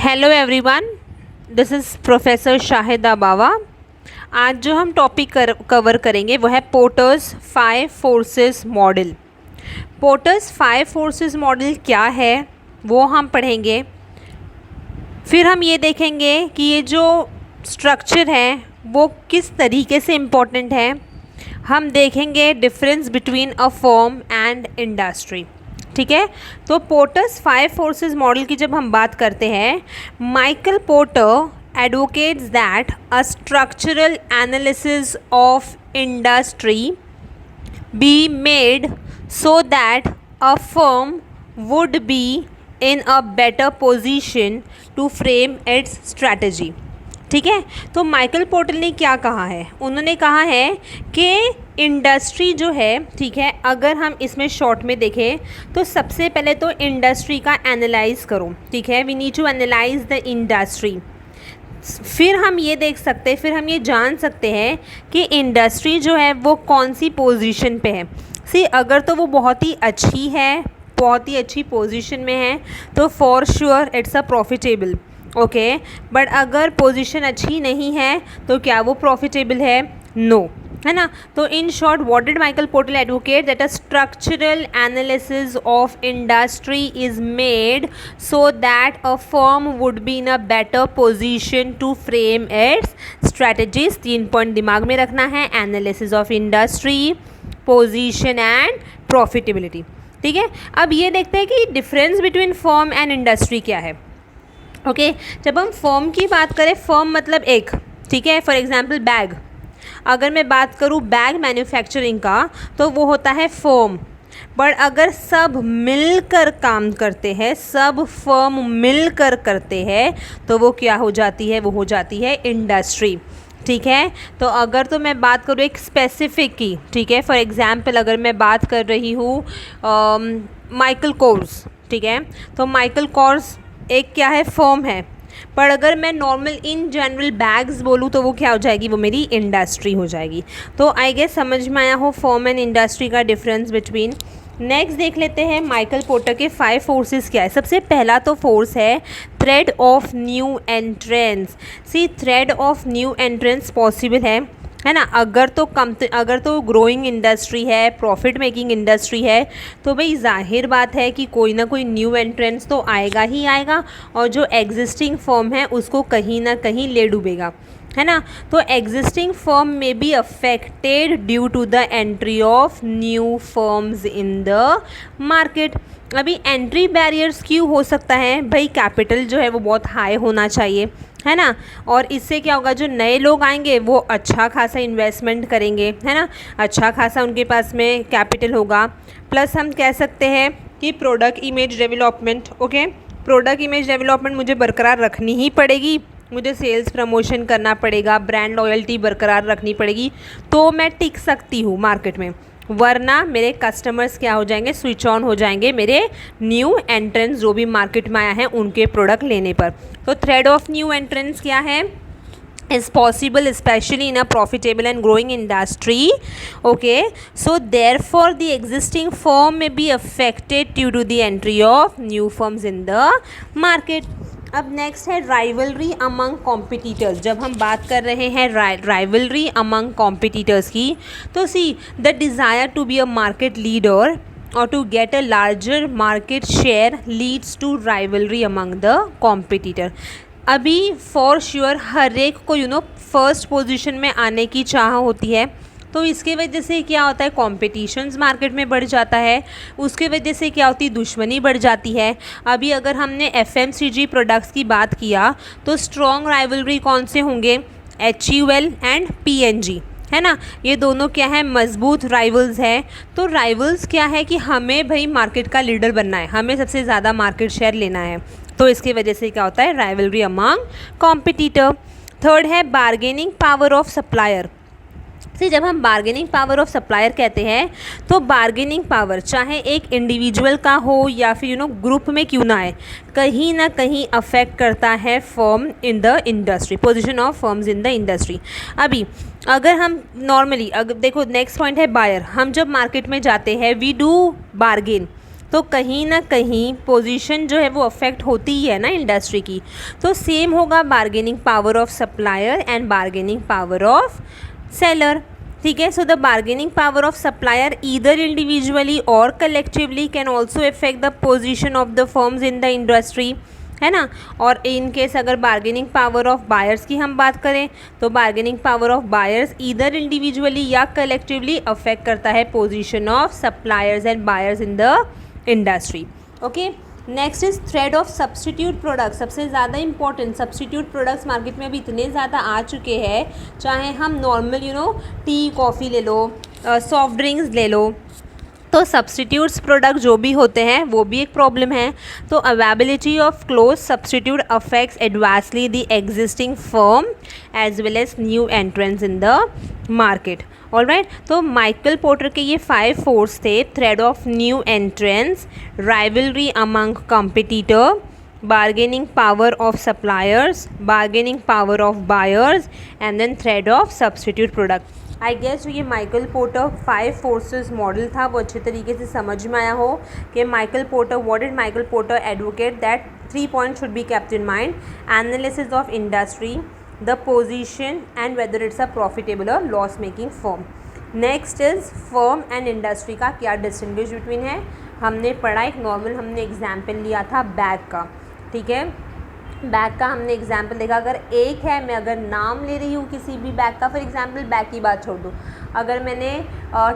Hello everyone, this is professor Shahida Bawa. आज जो हम टॉपिक कवर करेंगे वो है Porter's 5 forces model. Porter's 5 forces model क्या है वो हम पढ़ेंगे। फिर हम ये देखेंगे कि ये जो स्ट्रक्चर है वो किस तरीके से इम्पोर्टेंट है। हम देखेंगे difference between a firm and industry. ठीक है, तो पोर्टर्स 5 फोर्सेस मॉडल की जब हम बात करते हैं, Michael porter advocates that a structural analysis of industry be made so that a firm would be in a better position to frame its strategy। ठीक है, तो माइकल पोर्टर ने क्या कहा है? उन्होंने कहा है कि इंडस्ट्री जो है, ठीक है, अगर हम इसमें शॉर्ट में देखें तो सबसे पहले तो इंडस्ट्री का एनालाइज करो। ठीक है, we need to analyse the industry. फिर हम ये देख सकते हैं, फिर हम ये जान सकते हैं कि इंडस्ट्री जो है वो कौन सी पोजीशन पे है। सी, अगर तो वो बहुत ही अच्छी है, बहुत ही अच्छी पोजीशन में है, तो for sure it's a profitable. Okay, but अगर पोजीशन अच्छी नहीं है तो क्या वो प्रॉफिटेबल है? नो, है ना। तो in short, what did Michael Porter advocate? That a structural analysis of industry is made so that a firm would be in a better position to frame its strategies. 3 point दिमाग में रखना है: analysis of industry, position and profitability. ठीक है, अब ये देखते हैं कि difference between firm and industry क्या है। ओके, जब हम फर्म की बात करें, फर्म मतलब एक, ठीक है, फॉर एग्जांपल बैग। अगर मैं बात करूँ बैग मैन्युफैक्चरिंग का, तो वो होता है फर्म। बट अगर सब मिलकर काम करते हैं, सब फर्म मिलकर करते हैं, तो वो क्या हो जाती है? वो हो जाती है इंडस्ट्री। ठीक है, तो अगर तो मैं बात करूँ एक स्पेसिफिक की, ठीक है, फॉर एग्जांपल अगर मैं बात कर रही हूँ माइकल कोर्स, ठीक है, तो माइकल कोर्स एक क्या है? फर्म है। पर अगर मैं नॉर्मल इन जनरल बैग्स बोलूँ तो वो क्या हो जाएगी? वो मेरी इंडस्ट्री हो जाएगी। तो आई गेस समझ में आया हो फर्म एंड इंडस्ट्री का डिफरेंस बिटवीन। नेक्स्ट देख लेते हैं माइकल पोर्टर के 5 फोर्सेस क्या है। सबसे पहला तो फोर्स है threat of new entrants. See, threat of new entrants possible है ना। अगर तो ग्रोइंग इंडस्ट्री है, प्रॉफिट मेकिंग इंडस्ट्री है, तो भाई जाहिर बात है कि कोई ना कोई न्यू एंट्रेंस तो आएगा ही आएगा, और जो एग्जिस्टिंग फर्म है उसको कहीं ना कहीं ले डूबेगा, है ना। तो एग्जिस्टिंग फर्म में be affected due to the entry of new firms in the market. अभी एंट्री बैरियर्स क्यों हो सकता है? भाई कैपिटल जो है वो बहुत हाई होना चाहिए, है ना, और इससे क्या होगा? जो नए लोग आएंगे वो अच्छा खासा इन्वेस्टमेंट करेंगे, है ना, अच्छा खासा उनके पास में कैपिटल होगा। प्लस हम कह सकते हैं कि product image development. Okay, product image development मुझे बरकरार रखनी ही पड़ेगी, मुझे सेल्स प्रमोशन करना पड़ेगा, ब्रांड लॉयल्टी बरकरार रखनी पड़ेगी, तो मैं टिक सकती हूँ मार्केट में। वरना मेरे कस्टमर्स क्या हो जाएंगे? स्विच ऑन हो जाएंगे मेरे न्यू एंट्रेंस जो भी मार्केट में आया है उनके प्रोडक्ट लेने पर। तो थ्रेड ऑफ न्यू एंट्रेंस क्या है? is possible especially in a profitable and growing industry. Okay, so therefore the existing firm may be affected due to the entry of new firms in the market. अब next है rivalry among competitors. जब हम बात कर रहे हैं rivalry among competitors की, तो see, the desire to be a market leader और to get a larger market share leads to rivalry among the competitor. अभी फॉर श्योर हर एक को फर्स्ट पोजीशन में आने की चाह होती है, तो इसके वजह से क्या होता है? कॉम्पिटिशन्स मार्केट में बढ़ जाता है। उसके वजह से क्या होती है? दुश्मनी बढ़ जाती है। अभी अगर हमने FMCG प्रोडक्ट्स की बात किया तो स्ट्रॉन्ग राइवलरी कौन से होंगे? HUL एंड PNG, है ना। ये दोनों क्या है? मजबूत राइवल्स हैं। तो राइवल्स क्या है कि हमें भाई मार्केट का लीडर बनना है, हमें सबसे ज़्यादा मार्केट शेयर लेना है, तो इसकी वजह से क्या होता है? Rivalry among competitor. थर्ड है बार्गेनिंग पावर ऑफ सप्लायर। सी, जब हम बार्गेनिंग पावर ऑफ सप्लायर कहते हैं, तो बार्गेनिंग पावर चाहे एक इंडिविजुअल का हो या फिर ग्रुप में क्यों ना आए, कहीं ना कहीं अफेक्ट करता है firm in the industry, position of firms in the industry. अभी अगर हम नॉर्मली अगर देखो, नेक्स्ट पॉइंट है बायर। हम जब मार्केट में जाते हैं वी डू बार्गेन, तो कहीं ना कहीं पोजीशन जो है वो अफेक्ट होती ही है ना इंडस्ट्री की। तो सेम होगा bargaining power of supplier and bargaining power of seller. ठीक है, so the bargaining power of supplier either individually or collectively can also affect the position of the firms in the industry, है ना। और in case अगर bargaining power of buyers की हम बात करें तो bargaining power of buyers either individually या कलेक्टिवली अफेक्ट करता है position of suppliers and buyers in the industry. Okay, next is thread of substitute products. सबसे ज़्यादा इंपॉर्टेंट, सब्सटीट्यूट प्रोडक्ट्स मार्केट में अभी इतने ज़्यादा आ चुके हैं, चाहे हम नॉर्मल टी कॉफ़ी ले लो, सॉफ्ट ड्रिंक्स ले लो, तो सब्सटीट्यूट्स प्रोडक्ट जो भी होते हैं वो भी एक प्रॉब्लम है। तो availability of close substitute affects adversely the existing firm as well as new entrants in the market. Alright, तो माइकल पोर्टर के ये 5 फोर्स थे: threat of new entrants, rivalry among competitor, bargaining power of suppliers, bargaining power of buyers, and then thread of substitute product. I guess जो ये Michael Porter 5 forces model था वो अच्छे तरीके से समझ में आया हो कि Michael Porter, what did Michael Porter advocate, that 3 point should be kept in mind: analysis of industry, the position and whether it's a profitable or loss making firm. Next is firm and industry का क्या distinguish between है। हमने पढ़ा, एक normal हमने example लिया था bag का। ठीक है, बैग का हमने एग्जाम्पल देखा। अगर एक है, मैं अगर नाम ले रही हूँ किसी भी बैग का, फॉर एग्जाम्पल बैग की बात छोड़ दूँ, अगर मैंने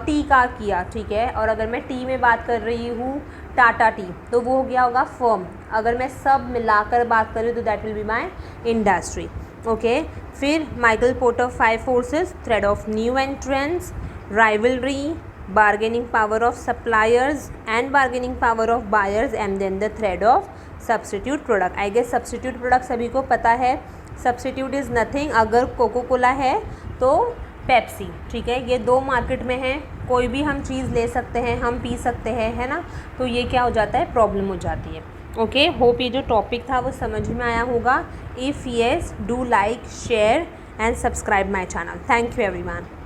टी का किया, ठीक है, और अगर मैं टी में बात कर रही हूँ टाटा टी, तो वो हो गया होगा फर्म। अगर मैं सब मिलाकर बात कर रही हूँ तो that will be my industry. Okay, फिर Michael Porter 5 forces: threat of new entrants, rivalry, bargaining power of suppliers and bargaining power of buyers, and then the thread of substitute product. I guess substitute product सभी को पता है। substitute is nothing, अगर cocoa Cola है तो Pepsi. ठीक है, ये 2 मार्केट में है, कोई भी हम चीज़ ले सकते हैं, हम पी सकते हैं, है ना। तो ये क्या हो जाता है, प्रॉब्लम हो जाती है। ओके, होप ये जो टॉपिक था वो समझ में आया होगा। If yes, do like, share and subscribe my channel. Thank you everyone.